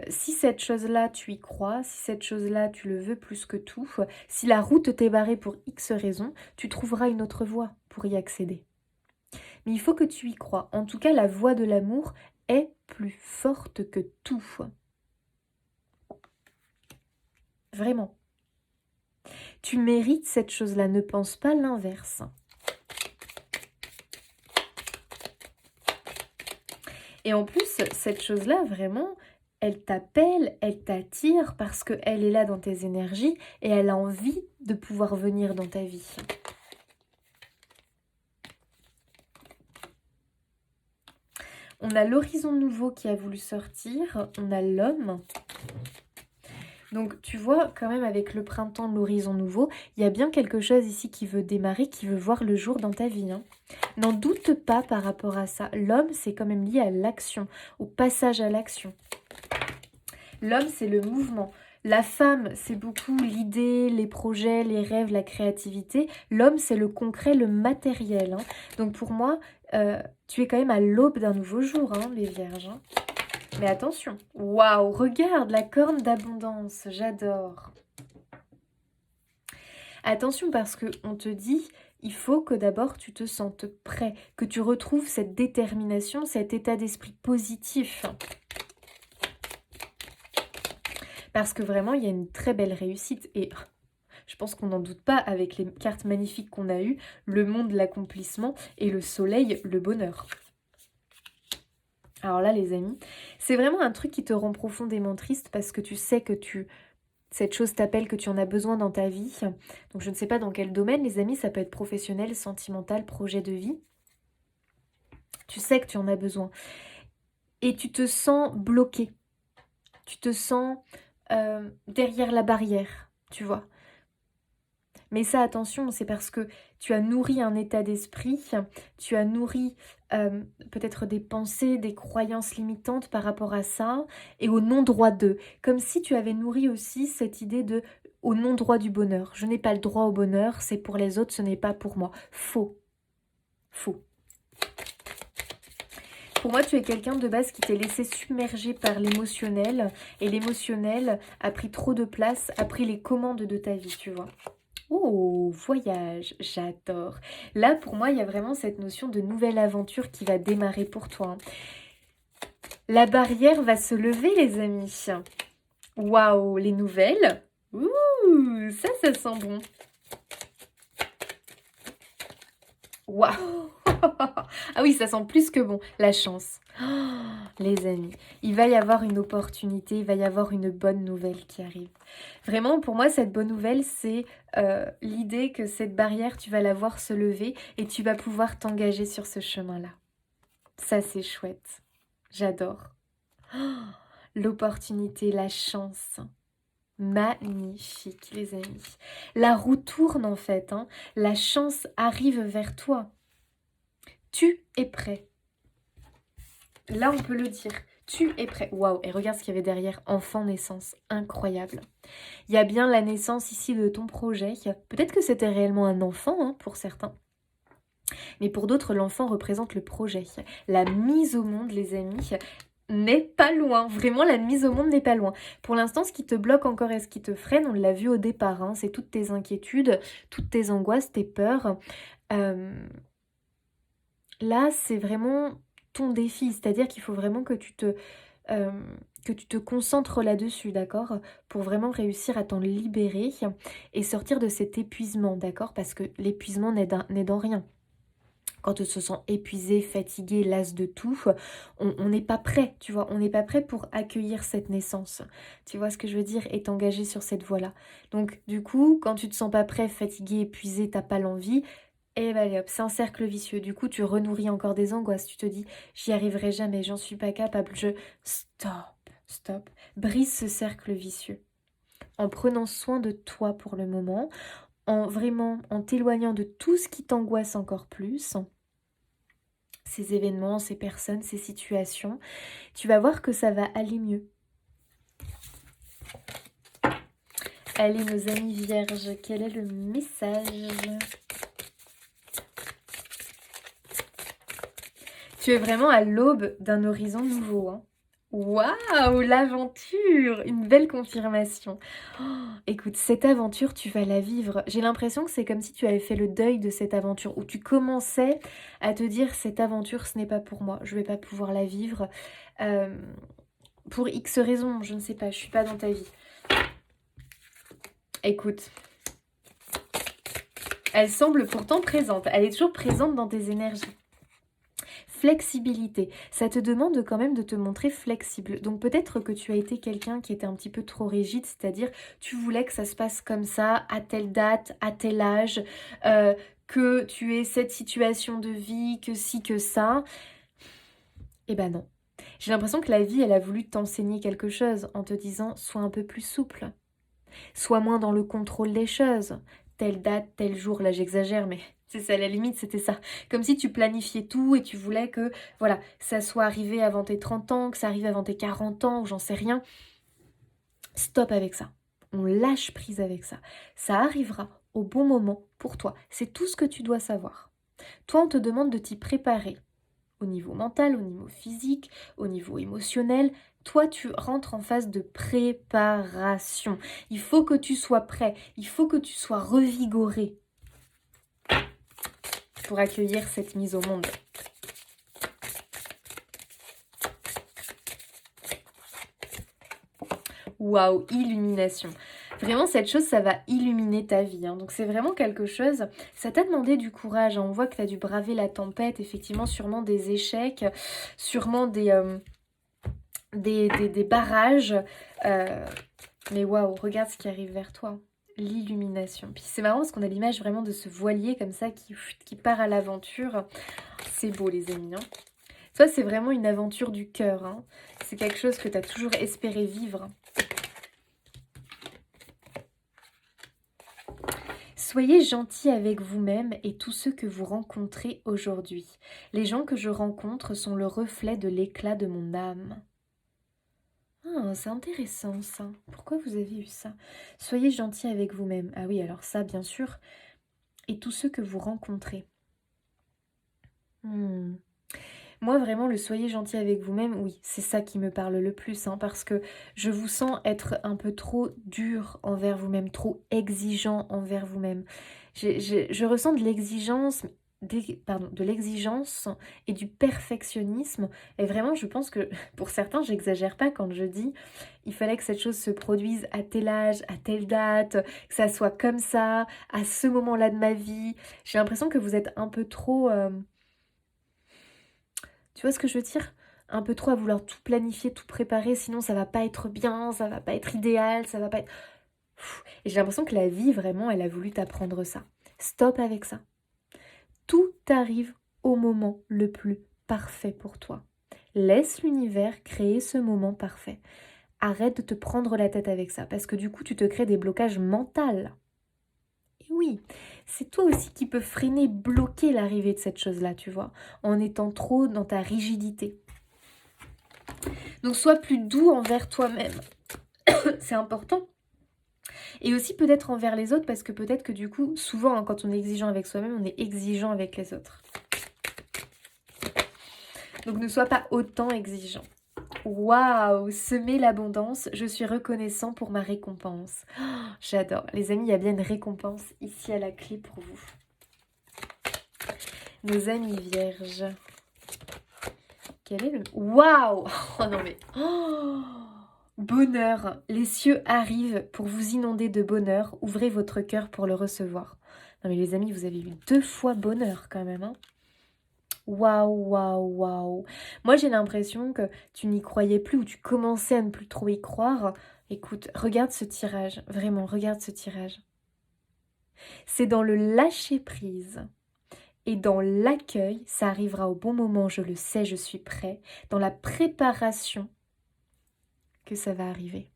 Si cette chose-là, tu y crois, si cette chose-là, tu le veux plus que tout, si la route t'est barrée pour X raisons, tu trouveras une autre voie pour y accéder. Mais il faut que tu y crois. En tout cas, la voie de l'amour est plus forte que tout. Vraiment. Tu mérites cette chose-là, ne pense pas l'inverse. Et en plus, cette chose-là, vraiment, elle t'appelle, elle t'attire parce qu'elle est là dans tes énergies et elle a envie de pouvoir venir dans ta vie. On a l'horizon nouveau qui a voulu sortir, on a l'homme. Donc tu vois quand même avec le printemps, l'horizon nouveau, il y a bien quelque chose ici qui veut démarrer, qui veut voir le jour dans ta vie. Hein. N'en doute pas par rapport à ça. L'homme, c'est quand même lié à l'action, au passage à l'action. L'homme, c'est le mouvement. La femme, c'est beaucoup l'idée, les projets, les rêves, la créativité. L'homme, c'est le concret, le matériel. Hein. Donc pour moi, tu es quand même à l'aube d'un nouveau jour, hein, les vierges. Hein. Mais attention, waouh, regarde la corne d'abondance, j'adore. Attention parce que on te dit, il faut que d'abord tu te sentes prêt, que tu retrouves cette détermination, cet état d'esprit positif. Parce que vraiment, il y a une très belle réussite et je pense qu'on n'en doute pas avec les cartes magnifiques qu'on a eues, le monde, l'accomplissement et le soleil, le bonheur. Alors là, les amis, c'est vraiment un truc qui te rend profondément triste parce que tu sais que cette chose t'appelle, que tu en as besoin dans ta vie. Donc je ne sais pas dans quel domaine, les amis, ça peut être professionnel, sentimental, projet de vie. Tu sais que tu en as besoin. Et tu te sens bloqué. Tu te sens derrière la barrière, tu vois. Mais ça, attention, c'est parce que tu as nourri un état d'esprit, tu as nourri peut-être des pensées, des croyances limitantes par rapport à ça, et au non-droit d'eux. Comme si tu avais nourri aussi cette idée de au non-droit du bonheur. Je n'ai pas le droit au bonheur, c'est pour les autres, ce n'est pas pour moi. Faux. Faux. Pour moi, tu es quelqu'un de base qui t'est laissé submerger par l'émotionnel, et l'émotionnel a pris trop de place, a pris les commandes de ta vie, tu vois. Oh, voyage, j'adore. Là, pour moi, il y a vraiment cette notion de nouvelle aventure qui va démarrer pour toi. La barrière va se lever, les amis. Waouh, les nouvelles. Ouh, ça sent bon. Waouh. Ah oui, ça sent plus que bon. La chance. Oh, les amis, il va y avoir une opportunité, il va y avoir une bonne nouvelle qui arrive. Vraiment, pour moi, cette bonne nouvelle, c'est l'idée que cette barrière, tu vas la voir se lever et tu vas pouvoir t'engager sur ce chemin-là. Ça, c'est chouette. J'adore. Oh, l'opportunité, la chance. Magnifique, les amis. La roue tourne, en fait. Hein. La chance arrive vers toi. Tu es prêt. Là, on peut le dire. Tu es prêt. Waouh, et regarde ce qu'il y avait derrière. Enfant, naissance. Incroyable. Il y a bien la naissance ici de ton projet. Peut-être que c'était réellement un enfant, hein, pour certains. Mais pour d'autres, l'enfant représente le projet. La mise au monde, les amis, n'est pas loin. Vraiment, la mise au monde n'est pas loin. Pour l'instant, ce qui te bloque encore et ce qui te freine, on l'a vu au départ, hein, c'est toutes tes inquiétudes, toutes tes angoisses, tes peurs. Là, c'est vraiment ton défi, c'est-à-dire qu'il faut vraiment que tu te concentres là-dessus, d'accord? Pour vraiment réussir à t'en libérer et sortir de cet épuisement, d'accord? Parce que l'épuisement n'aide en rien. Quand on se sent épuisé, fatigué, las de tout, on n'est pas prêt, tu vois, on n'est pas prêt pour accueillir cette naissance. Tu vois ce que je veux dire? Et t'engager sur cette voie-là. Donc, du coup, quand tu te sens pas prêt, fatigué, épuisé, t'as pas l'envie, et ben allez hop, c'est un cercle vicieux. Du coup, tu renourris encore des angoisses. Tu te dis, j'y arriverai jamais, j'en suis pas capable. Stop, stop. Brise ce cercle vicieux. En prenant soin de toi pour le moment, en t'éloignant de tout ce qui t'angoisse encore plus, ces événements, ces personnes, ces situations, tu vas voir que ça va aller mieux. Allez, nos amis vierges, quel est le message ? Tu es vraiment à l'aube d'un horizon nouveau. Hein. Waouh, l'aventure! Une belle confirmation. Oh, écoute, cette aventure, tu vas la vivre. J'ai l'impression que c'est comme si tu avais fait le deuil de cette aventure, où tu commençais à te dire, cette aventure, ce n'est pas pour moi. Je ne vais pas pouvoir la vivre. Pour X raisons, je ne sais pas, je ne suis pas dans ta vie. Écoute, elle semble pourtant présente. Elle est toujours présente dans tes énergies. Flexibilité, ça te demande quand même de te montrer flexible. Donc peut-être que tu as été quelqu'un qui était un petit peu trop rigide, c'est-à-dire tu voulais que ça se passe comme ça, à telle date, à tel âge, que tu aies cette situation de vie, que ci, que ça. Eh ben non. J'ai l'impression que la vie, elle a voulu t'enseigner quelque chose en te disant, sois un peu plus souple, sois moins dans le contrôle des choses. Telle date, tel jour, là j'exagère, mais c'est ça, à la limite, c'était ça. Comme si tu planifiais tout et tu voulais que, voilà, ça soit arrivé avant tes 30 ans, que ça arrive avant tes 40 ans, ou j'en sais rien. Stop avec ça. On lâche prise avec ça. Ça arrivera au bon moment pour toi. C'est tout ce que tu dois savoir. Toi, on te demande de t'y préparer. Au niveau mental, au niveau physique, au niveau émotionnel. Toi, tu rentres en phase de préparation. Il faut que tu sois prêt. Il faut que tu sois revigoré pour accueillir cette mise au monde. Waouh, illumination. Vraiment, cette chose, ça va illuminer ta vie. Hein. Donc, c'est vraiment quelque chose... Ça t'a demandé du courage. Hein. On voit que tu as dû braver la tempête. Effectivement, sûrement des échecs. Sûrement des barrages. Mais waouh, regarde ce qui arrive vers toi. L'illumination. Puis c'est marrant parce qu'on a l'image vraiment de ce voilier comme ça qui part à l'aventure. C'est beau, les amis. Hein. Toi, c'est vraiment une aventure du cœur. Hein. C'est quelque chose que tu as toujours espéré vivre. Soyez gentils avec vous-même et tous ceux que vous rencontrez aujourd'hui. Les gens que je rencontre sont le reflet de l'éclat de mon âme. Ah, c'est intéressant ça. Pourquoi vous avez eu ça? Soyez gentils avec vous-même. Ah oui, alors ça, bien sûr. Et tous ceux que vous rencontrez. Moi, vraiment, le soyez gentil avec vous-même, oui, c'est ça qui me parle le plus, hein, parce que je vous sens être un peu trop dur envers vous-même, trop exigeant envers vous-même. Je ressens de l'exigence, de l'exigence et du perfectionnisme. Et vraiment, je pense que pour certains, j'exagère pas quand je dis il fallait que cette chose se produise à tel âge, à telle date, que ça soit comme ça, à ce moment-là de ma vie. J'ai l'impression que vous êtes un peu trop... Tu vois ce que je veux dire? Un peu trop à vouloir tout planifier, tout préparer, sinon ça va pas être bien, ça va pas être idéal, ça va pas être... Et j'ai l'impression que la vie, vraiment, elle a voulu t'apprendre ça. Stop avec ça. Tout arrive au moment le plus parfait pour toi. Laisse l'univers créer ce moment parfait. Arrête de te prendre la tête avec ça, parce que du coup, tu te crées des blocages mentaux. Et oui, c'est toi aussi qui peux freiner, bloquer l'arrivée de cette chose-là, tu vois, en étant trop dans ta rigidité. Donc, sois plus doux envers toi-même. C'est important. Et aussi peut-être envers les autres, parce que peut-être que du coup, souvent, hein, quand on est exigeant avec soi-même, on est exigeant avec les autres. Donc ne sois pas autant exigeant. Waouh, semer l'abondance, je suis reconnaissant pour ma récompense. Oh, j'adore. Les amis, il y a bien une récompense ici à la clé pour vous. Nos amis vierges. Quel est le... Waouh. Oh non mais... Oh, bonheur. Les cieux arrivent pour vous inonder de bonheur. Ouvrez votre cœur pour le recevoir. Non mais les amis, vous avez eu 2 fois bonheur quand même, hein. Waouh, waouh, waouh. Moi, j'ai l'impression que tu n'y croyais plus ou tu commençais à ne plus trop y croire. Écoute, regarde ce tirage. Vraiment, regarde ce tirage. C'est dans le lâcher-prise et dans l'accueil, ça arrivera au bon moment, je le sais, je suis prêt. Dans la préparation que ça va arriver.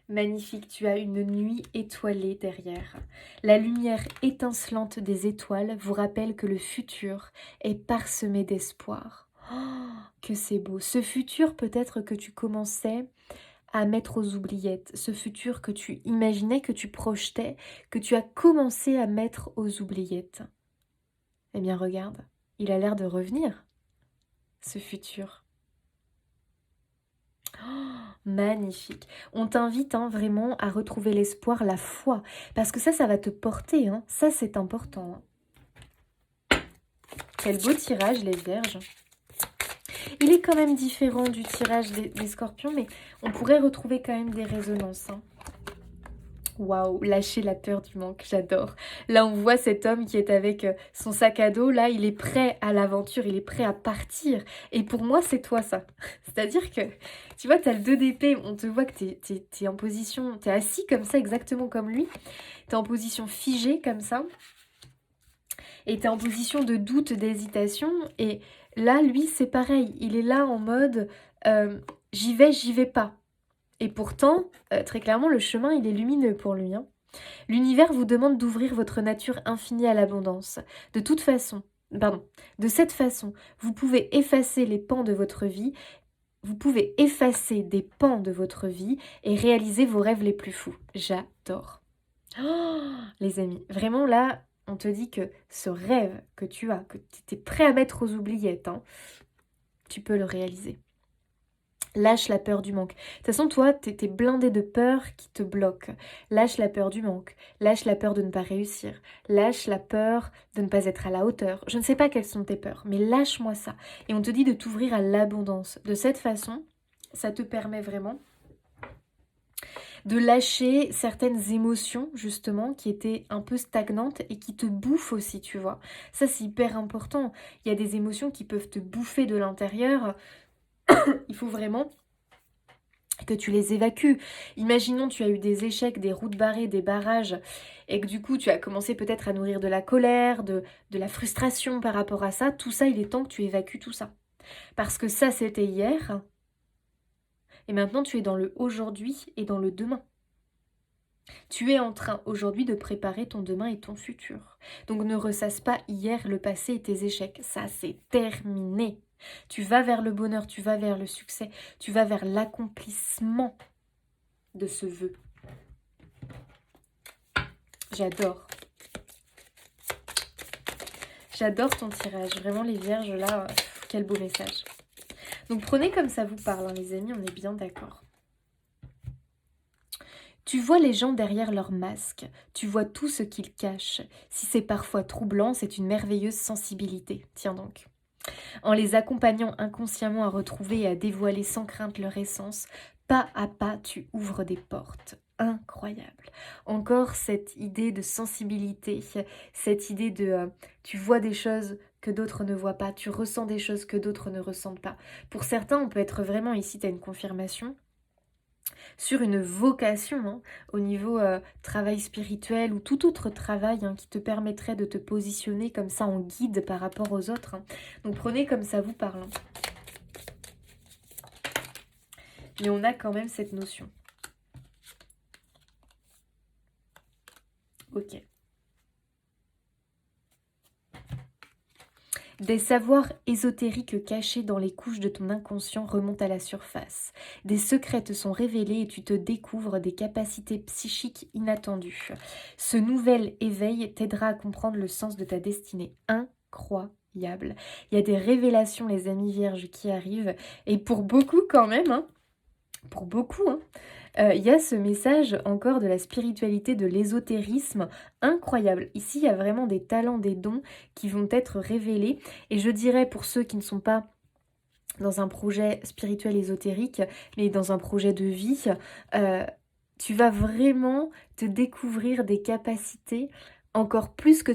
Magnifique, tu as une nuit étoilée derrière. La lumière étincelante des étoiles vous rappelle que le futur est parsemé d'espoir. Oh, que c'est beau. Ce futur peut-être que tu commençais à mettre aux oubliettes. Ce futur que tu imaginais, que tu projetais, que tu as commencé à mettre aux oubliettes. Eh bien regarde, il a l'air de revenir, ce futur. Oh, magnifique. On t'invite vraiment à retrouver l'espoir, la foi. Parce que ça va te porter. Hein. Ça, c'est important. Hein. Quel beau tirage, les vierges. Il est quand même différent du tirage des scorpions, mais on pourrait retrouver quand même des résonances. Hein. Waouh, lâcher la peur du manque, j'adore. Là, on voit cet homme qui est avec son sac à dos. Là, il est prêt à l'aventure, il est prêt à partir. Et pour moi, c'est toi, ça. C'est-à-dire que, tu vois, tu as le 2 d'épée. On te voit que t'es en position... T'es assis comme ça, exactement comme lui. T'es en position figée, comme ça. Et t'es en position de doute, d'hésitation. Et là, lui, c'est pareil. Il est là en mode... j'y vais pas. Et pourtant, très clairement, le chemin, il est lumineux pour lui. Hein. L'univers vous demande d'ouvrir votre nature infinie à l'abondance. De cette façon, vous pouvez effacer les pans de votre vie, vous pouvez effacer des pans de votre vie et réaliser vos rêves les plus fous. J'adore. Oh, les amis, vraiment là, on te dit que ce rêve que tu as, que tu es prêt à mettre aux oubliettes, hein, tu peux le réaliser. Lâche la peur du manque. De toute façon, toi, t'es blindé de peur qui te bloque. Lâche la peur du manque. Lâche la peur de ne pas réussir. Lâche la peur de ne pas être à la hauteur. Je ne sais pas quelles sont tes peurs, mais lâche-moi ça. Et on te dit de t'ouvrir à l'abondance. De cette façon, ça te permet vraiment de lâcher certaines émotions, justement, qui étaient un peu stagnantes et qui te bouffent aussi, tu vois. Ça, c'est hyper important. Il y a des émotions qui peuvent te bouffer de l'intérieur. Il faut vraiment que tu les évacues. Imaginons tu as eu des échecs, des routes barrées, des barrages, et que du coup tu as commencé peut-être à nourrir de la colère, de la frustration par rapport à ça. Tout ça, il est temps que tu évacues tout ça. Parce que ça, c'était hier, et maintenant tu es dans le aujourd'hui et dans le demain. Tu es en train aujourd'hui de préparer ton demain et ton futur. Donc ne ressasse pas hier, le passé et tes échecs. Ça, c'est terminé. Tu vas vers le bonheur, tu vas vers le succès, tu vas vers l'accomplissement de ce vœu. J'adore. J'adore ton tirage. Vraiment, les vierges, là, quel beau message. Donc, prenez comme ça vous parle, hein, les amis, on est bien d'accord. Tu vois les gens derrière leur masque, tu vois tout ce qu'ils cachent. Si c'est parfois troublant, c'est une merveilleuse sensibilité. Tiens donc. En les accompagnant inconsciemment à retrouver et à dévoiler sans crainte leur essence, pas à pas, tu ouvres des portes. Incroyable. Encore cette idée de sensibilité, cette idée de tu vois des choses que d'autres ne voient pas, tu ressens des choses que d'autres ne ressentent pas. Pour certains, on peut être vraiment, ici tu as une confirmation, sur une vocation hein, au niveau travail spirituel ou tout autre travail hein, qui te permettrait de te positionner comme ça en guide par rapport aux autres. Hein. Donc prenez comme ça vous parle. Hein. Mais on a quand même cette notion. Ok. Des savoirs ésotériques cachés dans les couches de ton inconscient remontent à la surface. Des secrets te sont révélés et tu te découvres des capacités psychiques inattendues. Ce nouvel éveil t'aidera à comprendre le sens de ta destinée. Incroyable. Il y a des révélations, les amis vierges, qui arrivent. Et pour beaucoup quand même, hein, pour beaucoup, hein, il y a ce message encore de la spiritualité, de l'ésotérisme incroyable. Ici, il y a vraiment des talents, des dons qui vont être révélés. Et je dirais pour ceux qui ne sont pas dans un projet spirituel ésotérique, mais dans un projet de vie, tu vas vraiment te découvrir des capacités encore plus que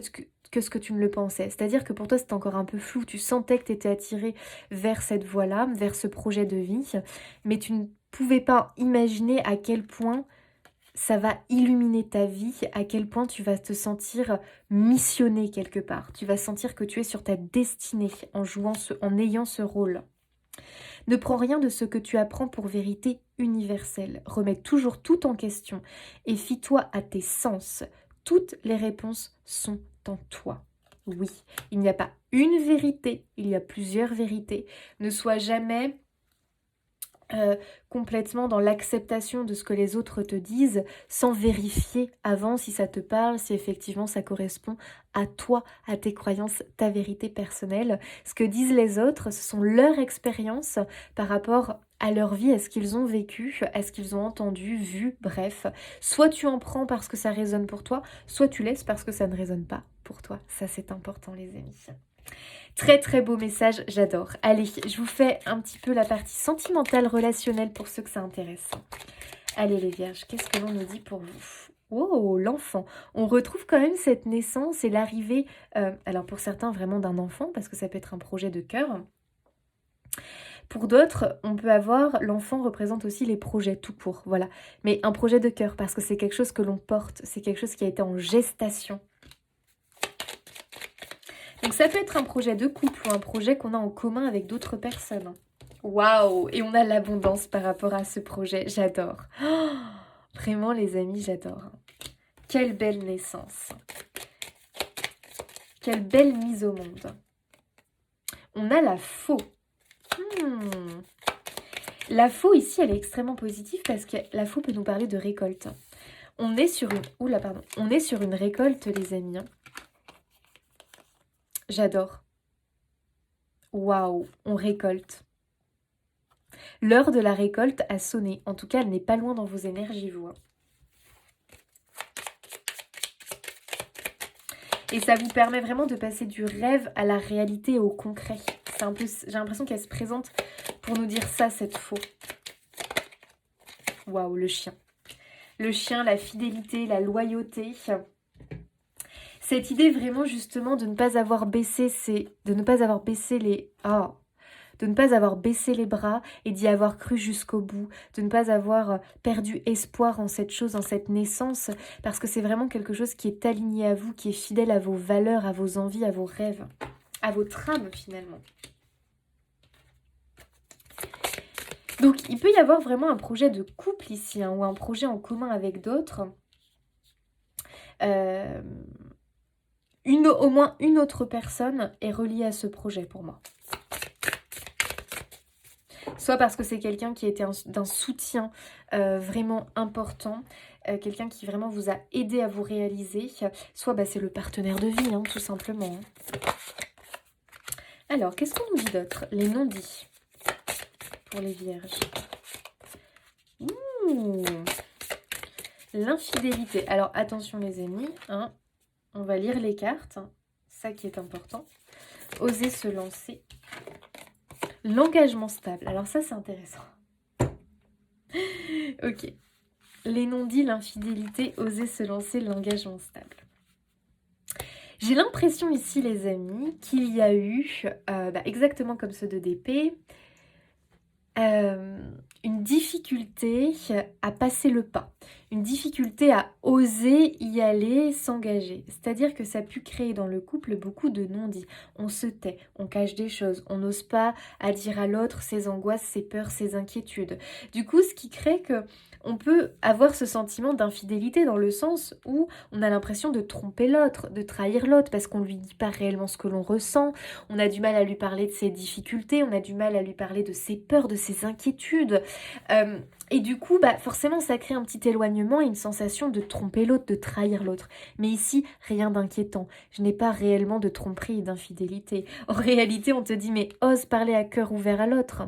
ce que tu ne le pensais. C'est-à-dire que pour toi, c'était encore un peu flou. Tu sentais que tu étais attiré vers cette voie-là, vers ce projet de vie, mais tu ne pouvais pas imaginer à quel point ça va illuminer ta vie, à quel point tu vas te sentir missionné quelque part. Tu vas sentir que tu es sur ta destinée en ayant ce rôle. Ne prends rien de ce que tu apprends pour vérité universelle. Remets toujours tout en question et fie-toi à tes sens. Toutes les réponses sont en toi. Oui, il n'y a pas une vérité, il y a plusieurs vérités. Ne sois jamais complètement dans l'acceptation de ce que les autres te disent sans vérifier avant si ça te parle, si effectivement ça correspond à toi, à tes croyances, ta vérité personnelle. Ce que disent les autres, ce sont leurs expériences par rapport à leur vie, à ce qu'ils ont vécu, à ce qu'ils ont entendu, vu, bref. Soit tu en prends parce que ça résonne pour toi, soit tu laisses parce que ça ne résonne pas pour toi. Ça, c'est important, les amis. Très très beau message, j'adore. Allez, je vous fais un petit peu la partie sentimentale, relationnelle pour ceux que ça intéresse. Allez les vierges, qu'est-ce que l'on nous dit pour vous? Oh, l'enfant. On retrouve quand même cette naissance et l'arrivée, alors pour certains vraiment d'un enfant, parce que ça peut être un projet de cœur. Pour d'autres, on peut avoir, l'enfant représente aussi les projets tout court, voilà. Mais un projet de cœur, parce que c'est quelque chose que l'on porte, c'est quelque chose qui a été en gestation. Donc ça peut être un projet de couple ou un projet qu'on a en commun avec d'autres personnes. Waouh! Et on a l'abondance par rapport à ce projet, j'adore. Oh, vraiment les amis, j'adore. Quelle belle naissance. Quelle belle mise au monde. On a la faux. La faux ici, elle est extrêmement positive parce que la faux peut nous parler de récolte. On est sur une... Oula, pardon. On est sur une récolte, les amis. J'adore. Waouh, on récolte. L'heure de la récolte a sonné. En tout cas, elle n'est pas loin dans vos énergies, vous. Et ça vous permet vraiment de passer du rêve à la réalité et au concret. C'est un peu, j'ai l'impression qu'elle se présente pour nous dire ça, cette faux. Waouh, le chien. Le chien, la fidélité, la loyauté. Cette idée vraiment justement de ne pas avoir baissé les bras et d'y avoir cru jusqu'au bout, de ne pas avoir perdu espoir en cette chose, en cette naissance, parce que c'est vraiment quelque chose qui est aligné à vous, qui est fidèle à vos valeurs, à vos envies, à vos rêves, à votre âme finalement. Donc il peut y avoir vraiment un projet de couple ici, hein, ou un projet en commun avec d'autres. Au moins une autre personne est reliée à ce projet pour moi. Soit parce que c'est quelqu'un qui a été d'un soutien vraiment important, quelqu'un qui vraiment vous a aidé à vous réaliser, soit c'est le partenaire de vie, hein, tout simplement. Alors, qu'est-ce qu'on nous dit d'autre? Les non-dits pour les vierges. L'infidélité. Alors, attention les amis, hein, on va lire les cartes, ça qui est important. Oser se lancer. L'engagement stable. Alors ça, c'est intéressant. Ok. Les non-dits, l'infidélité, oser se lancer, l'engagement stable. J'ai l'impression ici, les amis, qu'il y a eu, exactement comme ceux de d'épée, une difficulté à passer le pas, une difficulté à oser y aller, s'engager. C'est-à-dire que ça a pu créer dans le couple beaucoup de non-dits. On se tait, on cache des choses, on n'ose pas à dire à l'autre ses angoisses, ses peurs, ses inquiétudes. Du coup, ce qui crée que on peut avoir ce sentiment d'infidélité dans le sens où on a l'impression de tromper l'autre, de trahir l'autre parce qu'on lui dit pas réellement ce que l'on ressent, on a du mal à lui parler de ses difficultés, on a du mal à lui parler de ses peurs, de ses inquiétudes. Et du coup, bah, forcément, ça crée un petit éloignement et une sensation de tromper l'autre, de trahir l'autre. Mais ici, rien d'inquiétant. Je n'ai pas réellement de tromperie et d'infidélité. En réalité, on te dit, mais ose parler à cœur ouvert à l'autre.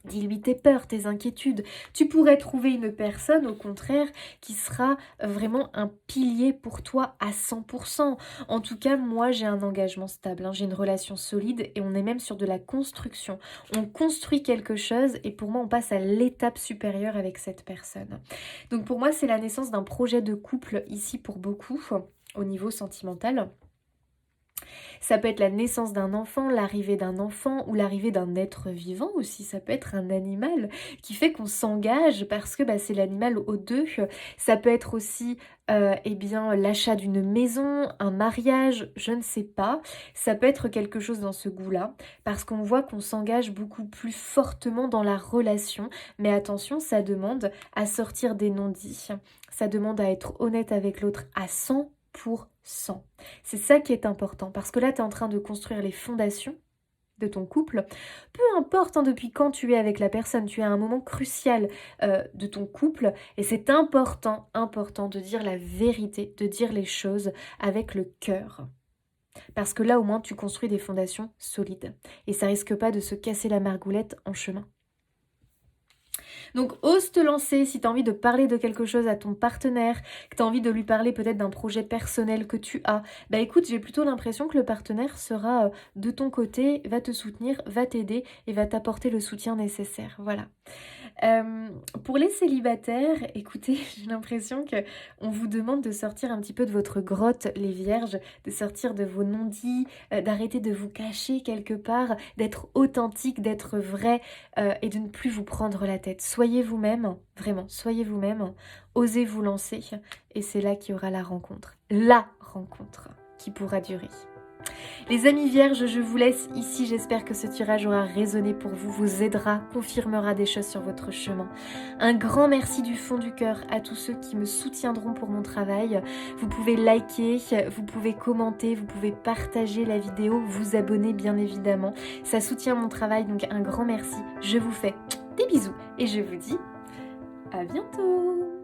Dis-lui tes peurs, tes inquiétudes. Tu pourrais trouver une personne, au contraire, qui sera vraiment un pilier pour toi à 100%. En tout cas, moi, j'ai un engagement stable, hein. J'ai une relation solide et on est même sur de la construction. On construit quelque chose et pour moi, on passe à l'étape supérieure avec cette personne. Donc pour moi, c'est la naissance d'un projet de couple ici pour beaucoup, au niveau sentimental. Ça peut être la naissance d'un enfant, l'arrivée d'un enfant ou l'arrivée d'un être vivant aussi. Ça peut être un animal qui fait qu'on s'engage parce que bah, c'est l'animal aux deux. Ça peut être aussi eh bien, l'achat d'une maison, un mariage, je ne sais pas. Ça peut être quelque chose dans ce goût-là parce qu'on voit qu'on s'engage beaucoup plus fortement dans la relation. Mais attention, ça demande à sortir des non-dits. Ça demande à être honnête avec l'autre à 100%. C'est ça qui est important, parce que là, tu es en train de construire les fondations de ton couple. Peu importe hein, depuis quand tu es avec la personne, tu es à un moment crucial de ton couple, et c'est important, important de dire la vérité, de dire les choses avec le cœur. Parce que là, au moins, tu construis des fondations solides, et ça risque pas de se casser la margoulette en chemin. Donc ose te lancer si tu as envie de parler de quelque chose à ton partenaire, que tu as envie de lui parler peut-être d'un projet personnel que tu as. Bah écoute, j'ai plutôt l'impression que le partenaire sera de ton côté, va te soutenir, va t'aider et va t'apporter le soutien nécessaire. Voilà. Pour les célibataires, écoutez, j'ai l'impression que on vous demande de sortir un petit peu de votre grotte, les vierges, de sortir de vos non-dits, d'arrêter de vous cacher quelque part, d'être authentique, d'être vrai et de ne plus vous prendre la tête. Soyez vous-même, vraiment, soyez vous-même, osez vous lancer et c'est là qu'il y aura la rencontre qui pourra durer. Les amis vierges, je vous laisse ici. J'espère que ce tirage aura résonné pour vous, vous aidera, confirmera des choses sur votre chemin. Un grand merci du fond du cœur à tous ceux qui me soutiendront pour mon travail. Vous pouvez liker, vous pouvez commenter, vous pouvez partager la vidéo, vous abonner bien évidemment. Ça soutient mon travail, donc un grand merci. Je vous fais des bisous et je vous dis à bientôt.